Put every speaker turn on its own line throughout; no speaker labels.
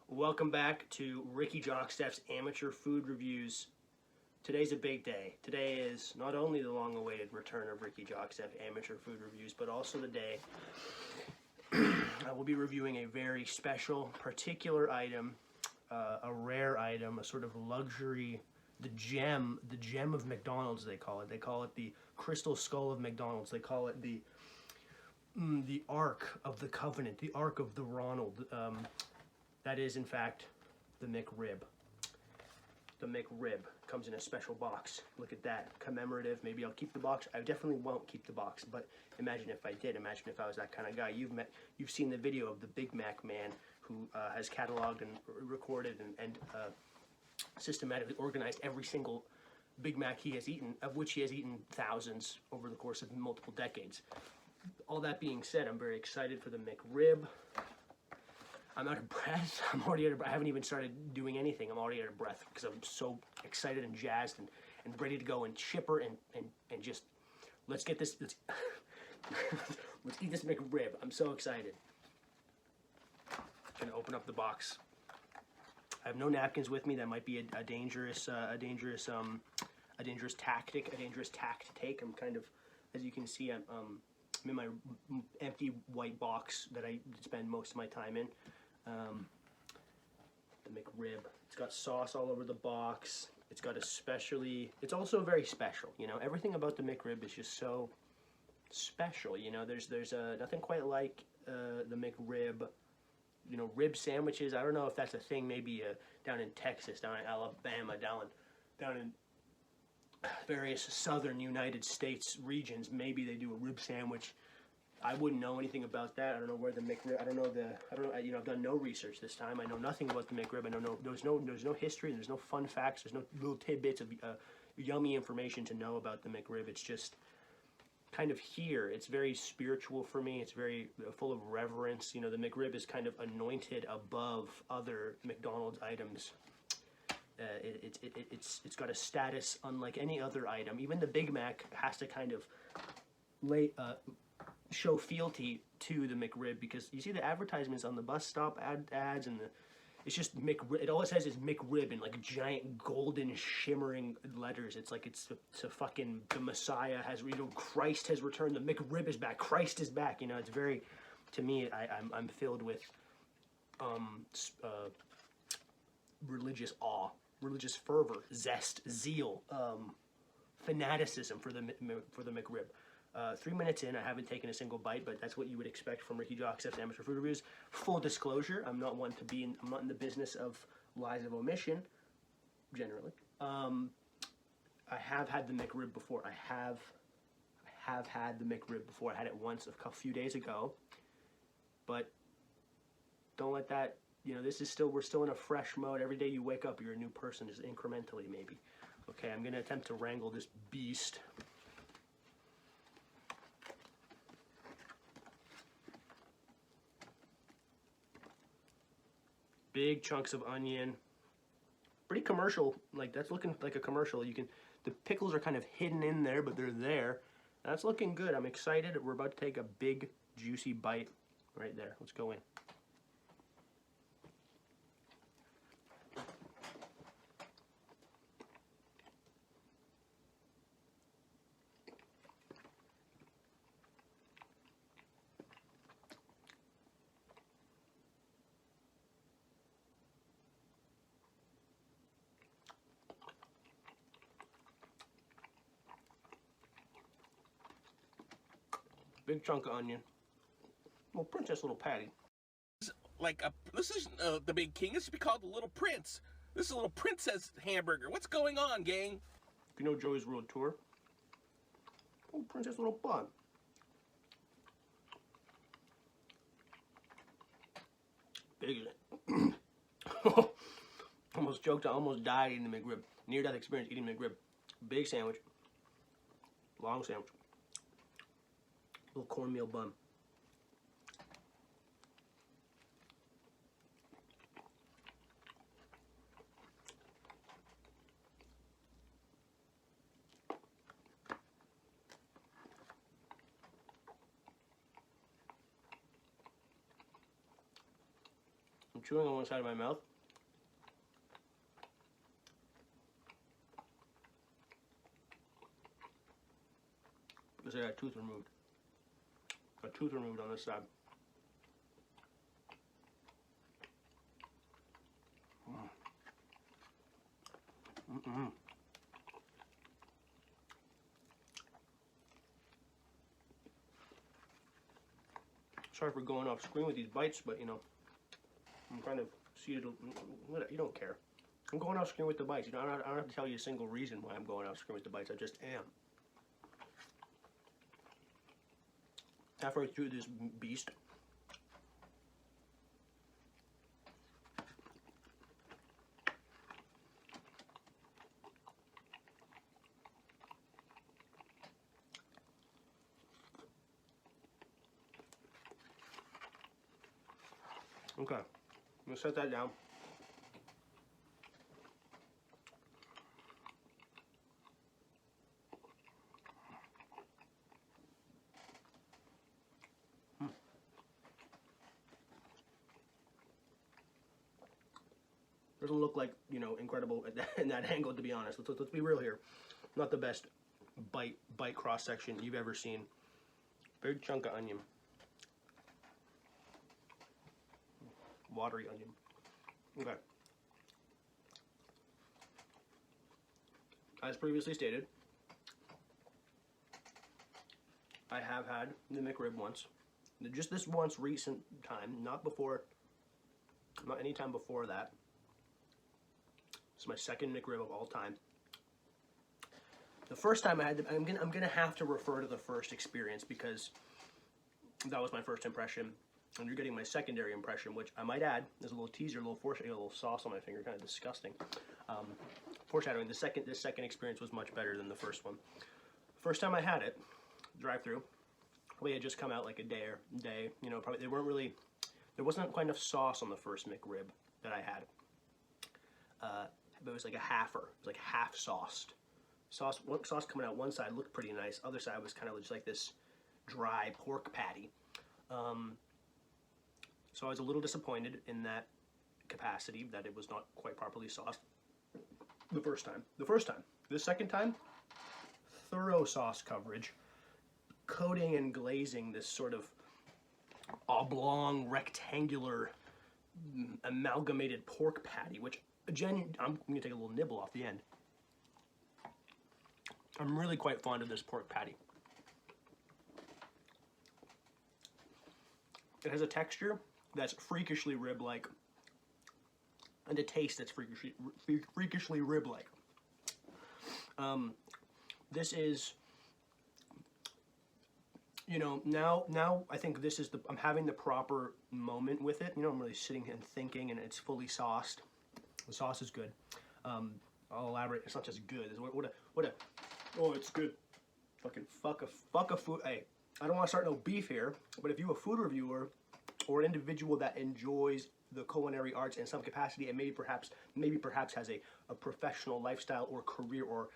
Welcome back to Ricky Jakstef's Amateur Food Reviews. Today's a big day. Today is not only the long-awaited return of Ricky Jakstef Amateur Food Reviews, but also the day I will be reviewing a very special, particular item, a rare item, a sort of luxury, the gem of McDonald's. They call it. They call it the crystal skull of McDonald's. They call it the Ark of the Covenant, the Ark of the Ronald. That is, in fact, the McRib. The McRib comes in a special box. Look at that, commemorative. Maybe I'll keep the box. I definitely won't keep the box, but imagine if I did. Imagine if I was that kind of guy. You've seen the video of the Big Mac man who has cataloged and recorded and systematically organized every single Big Mac he has eaten, of which he has eaten thousands over the course of multiple decades. All that being said, I'm very excited for the McRib. I'm out of breath. I'm already out of breath. I haven't even started doing anything. I'm already out of breath because I'm so excited and jazzed and ready to go and chipper and just let's get this. Let's eat this McRib. I'm so excited. Gonna open up the box. I have no napkins with me. That might be a dangerous tactic, a dangerous tack to take. I'm kind of, as you can see, I'm in my empty white box that I spend most of my time in. The McRib. It's got sauce all over the box. It's got it's also very special. You know, everything about the McRib is just so special. You know, there's nothing quite like the McRib. You know, rib sandwiches. I don't know if that's a thing. Maybe down in Texas, down in Alabama, down in various southern United States regions. Maybe they do a rib sandwich. I wouldn't know anything about that. I don't know where the McRib. I don't know. You know, I've done no research this time. I know nothing about the McRib. I know there's no history. There's no fun facts. There's no little tidbits of yummy information to know about the McRib. It's just kind of here. It's very spiritual for me. It's very full of reverence. You know, the McRib is kind of anointed above other McDonald's items. It's got a status unlike any other item. Even the Big Mac has to kind of show fealty to the McRib, because you see the advertisements on the bus stop ads and it's just McRib. It all it says is McRib in like giant golden shimmering letters. It's like it's a fucking, the Messiah has, you know, Christ has returned. The McRib is back. Christ is back. You know, it's very, to me, I'm filled with religious awe, religious fervor, zest, zeal, fanaticism for the McRib. 3 minutes in, I haven't taken a single bite, but that's what you would expect from Ricky Jakstef's Amateur Food Reviews. Full disclosure, I'm not in the business of lies of omission, generally. I have had the McRib before. I have had the McRib before. I had it once a few days ago, but don't let that, you know, we're still in a fresh mode. Every day you wake up, you're a new person, just incrementally maybe. Okay, I'm gonna attempt to wrangle this beast. Big chunks of onion, pretty commercial. Like, that's looking like a commercial. The pickles are kind of hidden in there, but they're there. That's looking good. I'm excited. We're about to take a big, juicy bite right there. Let's go in. Big chunk of onion. Little princess, little patty.
This is the Big King. This should be called the Little Prince. This is a little princess hamburger. What's going on, gang?
You know Joey's World Tour? Little princess, little bun. Big is it? Almost choked. I almost died eating the McRib. Near-death experience eating McRib. Big sandwich. Long sandwich. Little cornmeal bun. chewing on one side of my mouth. Because I got a tooth removed. A tooth removed on this side. Sorry for going off screen with these bites, but you know, I'm kind of seated. You don't care. I'm going off screen with the bites. You know, I don't have to tell you a single reason why I'm going off screen with the bites. I just am. Halfway through this beast. Okay, I'm gonna set that down. Doesn't look like, you know, incredible in that angle, to be honest. Let's be real here. Not the best bite cross section you've ever seen. Big chunk of onion. Watery onion. Okay. As previously stated, I have had the McRib once. Just this once recent time, not any time before that. It's my second McRib of all time. The first time I had I'm gonna have to refer to the first experience because that was my first impression. And you're getting my secondary impression, which I might add, there's a little teaser, a little foreshadowing, a little sauce on my finger, kind of disgusting. Foreshadowing, this second experience was much better than the first one. First time I had it, drive-through, probably had just come out like a day, you know, probably there wasn't quite enough sauce on the first McRib that I had. But it was like a halfer, it was like half sauced. Sauce coming out one side looked pretty nice, other side was kind of just like this dry pork patty. So I was a little disappointed in that capacity, that it was not quite properly sauced the first time. The second time, thorough sauce coverage, coating and glazing this sort of oblong, rectangular, amalgamated pork patty, which, I'm going to take a little nibble off the end. I'm really quite fond of this pork patty. It has a texture that's freakishly rib-like, and a taste that's freakishly rib-like. This is, you know, now I think this is I'm having the proper moment with it. You know, I'm really sitting and thinking, and it's fully sauced. The sauce is good. I'll elaborate. It's not just good. Oh, it's good. Fucking fuck a food. Hey, I don't want to start no beef here, but if you're a food reviewer or an individual that enjoys the culinary arts in some capacity and maybe perhaps has a professional lifestyle or career, or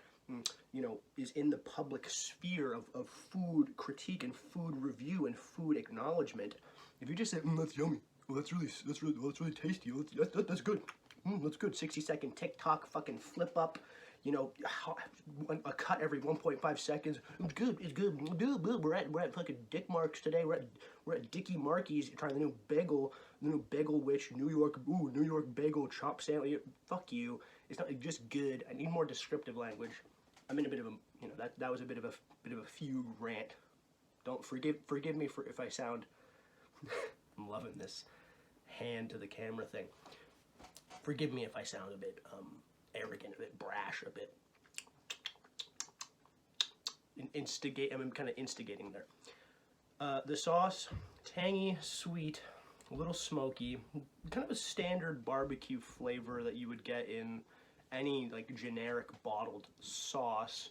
you know, is in the public sphere of food critique and food review and food acknowledgement, if you just say, that's yummy, well, that's really tasty, that's good, that's good, 60-second TikTok fucking flip up, you know, a cut every 1.5 seconds. It's good. We're at fucking Dick Marks today. We're at Dickie Marky's trying the new bagel witch, New York bagel chop sandwich. Fuck you. It's not just good. I need more descriptive language. I'm in a bit of a, you know, that was a bit of a fugue rant. Don't forgive me for if I sound. I'm loving this hand to the camera thing. Forgive me if I sound a bit arrogant, a bit brash, a bit I'm kind of instigating there. The sauce, tangy, sweet, a little smoky, kind of a standard barbecue flavor that you would get in any like generic bottled sauce.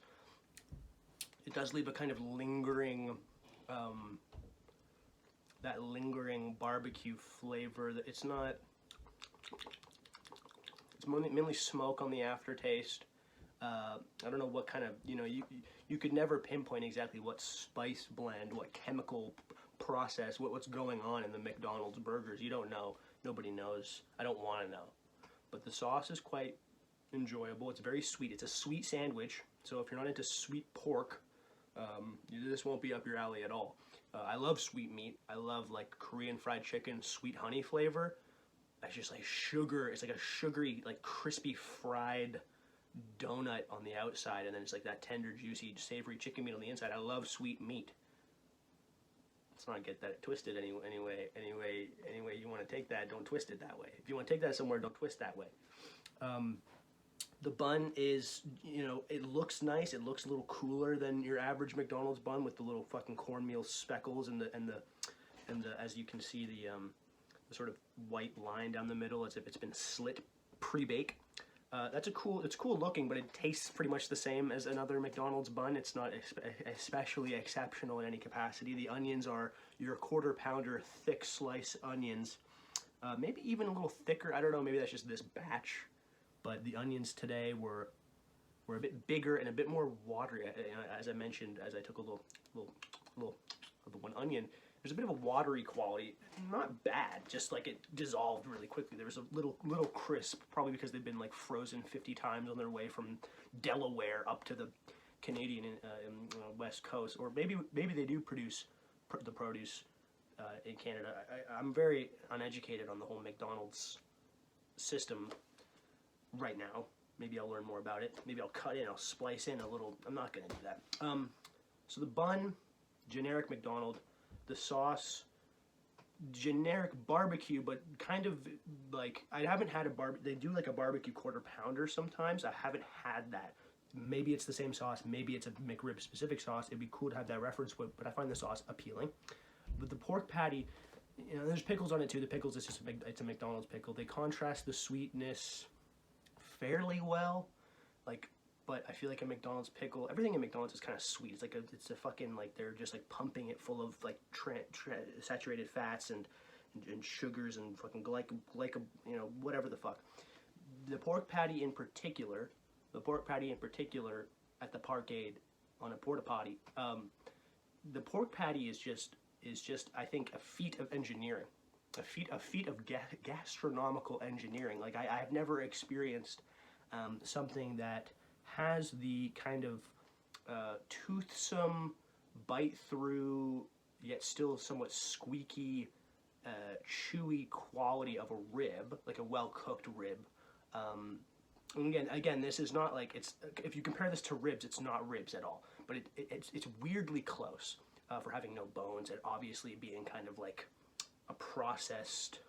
It does leave a kind of lingering, that lingering barbecue flavor. That it's not. It's mainly smoke on the aftertaste. I don't know what kind of, you know, you could never pinpoint exactly what spice blend, what chemical process, what's going on in the McDonald's burgers. You don't know. Nobody knows. I don't want to know. But the sauce is quite enjoyable. It's very sweet. It's a sweet sandwich. So if you're not into sweet pork, this won't be up your alley at all. I love sweet meat. I love like Korean fried chicken, sweet honey flavor. It's just like sugar. It's like a sugary, like crispy fried donut on the outside, and then it's like that tender, juicy, savory chicken meat on the inside. I love sweet meat. Let's not get that twisted any way you want to take that. Don't twist it that way. If you want to take that somewhere, don't twist that way. The bun is, you know, it looks nice. It looks a little cooler than your average McDonald's bun with the little fucking cornmeal speckles and the as you can see the sort of white line down the middle as if it's been slit pre-bake. It's cool looking, but it tastes pretty much the same as another McDonald's bun. It's not especially exceptional in any capacity. The onions are your quarter-pounder thick slice onions, maybe even a little thicker. I don't know, maybe that's just this batch. But the onions today were a bit bigger and a bit more watery. As I mentioned, as I took a little of the one onion, there's a bit of a watery quality. Not bad, just like it dissolved really quickly. There was a little crisp, probably because they've been like frozen 50 times on their way from Delaware up to the Canadian West Coast, or maybe they do produce the produce in Canada. I'm very uneducated on the whole McDonald's system right now. Maybe I'll learn more about it. Maybe I'll cut in, I'll splice in a little. I'm not gonna do that. So the bun, generic McDonald's. The sauce, generic barbecue, but kind of like, I haven't had they do like a barbecue quarter pounder sometimes. I haven't had that. Maybe it's the same sauce, maybe it's a McRib specific sauce. It'd be cool to have that reference, but I find the sauce appealing. But the pork patty, you know, there's pickles on it too. The pickles, it's a McDonald's pickle. They contrast the sweetness fairly well, but I feel like a McDonald's pickle, everything in McDonald's is kind of sweet. It's like it's a fucking, like, they're just like pumping it full of like saturated fats and sugars and fucking you know, whatever the fuck. The pork patty in particular at the Parkade on a porta potty, the pork patty is just I think a feat of engineering, a feat of gastronomical engineering. Like I have never experienced something that has the kind of toothsome, bite through, yet still somewhat squeaky, chewy quality of a rib, like a well-cooked rib. And again, this is not like, it's, if you compare this to ribs, it's not ribs at all, but it's weirdly close for having no bones and obviously being kind of like a processed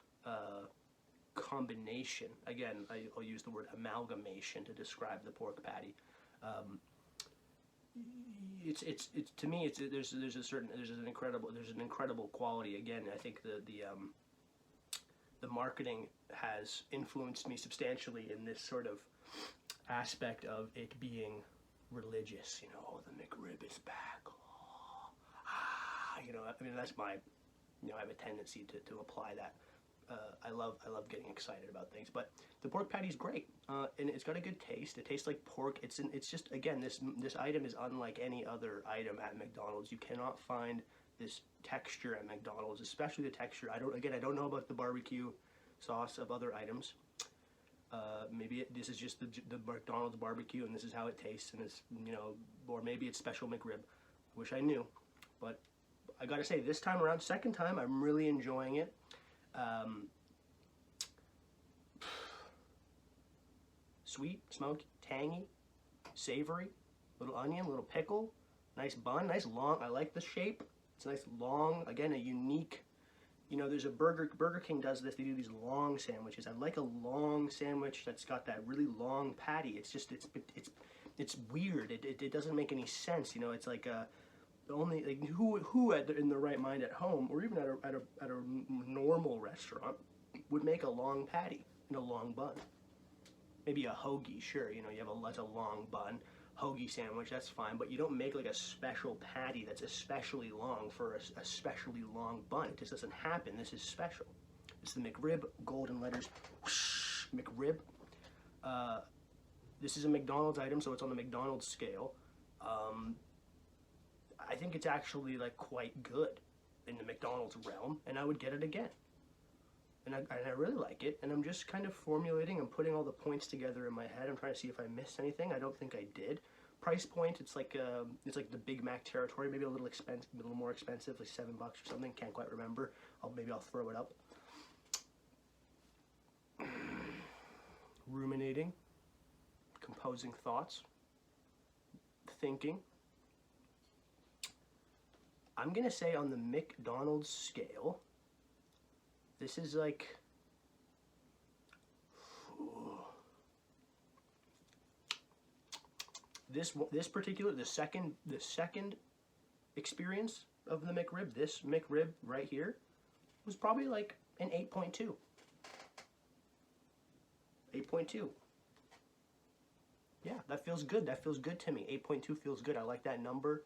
combination. Again, I'll use the word amalgamation to describe the pork patty. It's to me, there's an incredible quality. Again, I think the marketing has influenced me substantially in this sort of aspect of it being religious. You know, oh, the McRib is back. Oh, you know, I mean, that's my, you know, I have a tendency to apply that. I love getting excited about things, but the pork patty is great, and it's got a good taste. It tastes like pork. It's just, again, this item is unlike any other item at McDonald's. You cannot find this texture at McDonald's, especially the texture. I don't know about the barbecue sauce of other items. Maybe this is just the McDonald's barbecue, and this is how it tastes, and it's, you know, or maybe it's special McRib. I wish I knew, but I gotta say, this time around, second time, I'm really enjoying it. Sweet, smoky, tangy, savory, little onion, little pickle, nice bun, nice long. I like the shape. It's nice long. Again, a unique. You know, there's a Burger King does this. They do these long sandwiches. I like a long sandwich that's got that really long patty. It's just it's weird. It doesn't make any sense. You know, it's like only like who in their right mind at home or even at a normal restaurant would make a long patty and a long bun. Maybe a hoagie, sure. You know, you have a long bun. Hoagie sandwich, that's fine, but you don't make like a special patty that's especially long for a especially long bun. It just doesn't happen. This is special. It's the McRib, golden letters, whoosh, McRib. This is a McDonald's item, so it's on the McDonald's scale. I think it's actually like quite good in the McDonald's realm, and I would get it again. and I really like it, and I'm just kind of formulating and putting all the points together in my head. I'm trying to see if I missed anything. I don't think I did. Price point, it's like the Big Mac territory, maybe a little more expensive, like $7 or something. Can't quite remember. Maybe I'll throw it up. Ruminating, composing thoughts, thinking. I'm gonna say on the McDonald's scale, this is like, this particular, the second experience of the McRib, this McRib right here, was probably like an 8.2. 8.2. Yeah, that feels good. That feels good to me. 8.2 feels good. I like that number.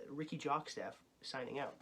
Ricky Jakstef signing out.